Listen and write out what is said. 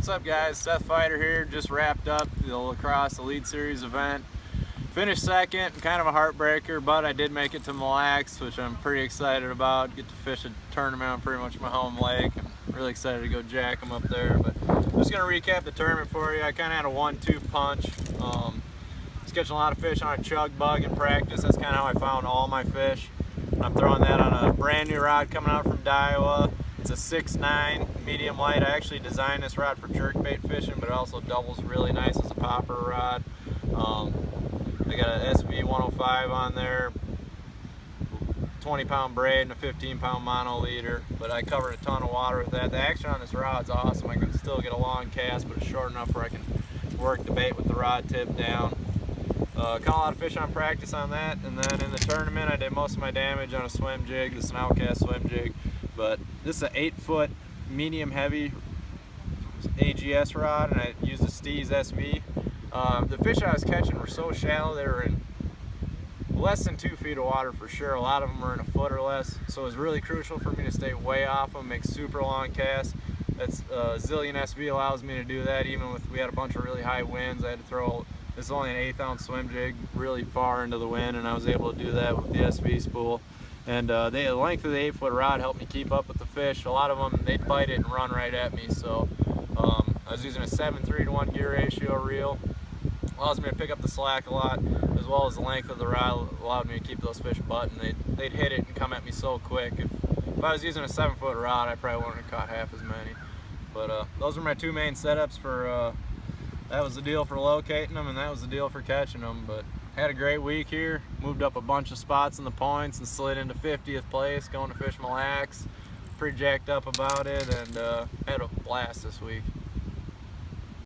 What's up guys, Seth Feider here. Just wrapped up the Crosse Elite Series event. Finished second, kind of a heartbreaker, but I did make it to Mille Lacs, which I'm pretty excited about. Get to fish a tournament on pretty much my home lake. I'm really excited to go jack them up there. But I'm just gonna recap the tournament for you. I kind of had a 1-2 punch. Was catching a lot of fish on a chug bug in practice. That's kind of how I found all my fish. I'm throwing that on a brand new rod coming out from Iowa. It's a 6'9" medium light. I actually designed this rod for jerkbait fishing, but it also doubles really nice as a popper rod. I got an SV 105 on there, 20-pound braid and a 15-pound mono leader, but I covered a ton of water with that. The action on this rod's awesome. I can still get a long cast, but it's short enough where I can work the bait with the rod tip down. Caught a lot of fish on practice on that, and then in the tournament I did most of my damage on a swim jig. This is an Outcast swim jig, but this is an 8-foot medium heavy AGS rod, and I used a Steez SV. The fish I was catching were so shallow, they were in less than 2 feet of water for sure. A lot of them were in a foot or less, so it was really crucial for me to stay way off them, make super long casts. That's Zillion SV allows me to do that. Even with, we had a bunch of really high winds, I had to throw, this is only an 1/8 ounce swim jig, really far into the wind, and I was able to do that with the SV spool. And the length of the 8-foot rod helped me keep up with the fish. A lot of them, they'd bite it and run right at me, so I was using a 7:3 to 1 gear ratio reel. Allows me to pick up the slack a lot, as well as the length of the rod allowed me to keep those fish butting. They'd hit it and come at me so quick. If I was using a 7-foot rod, I probably wouldn't have caught half as many. But those were my two main setups for, that was the deal for locating them, and that was the deal for catching them. But had a great week here, moved up a bunch of spots in the points and slid into 50th place, going to fish Mille Lacs. Pretty jacked up about it, and had a blast this week.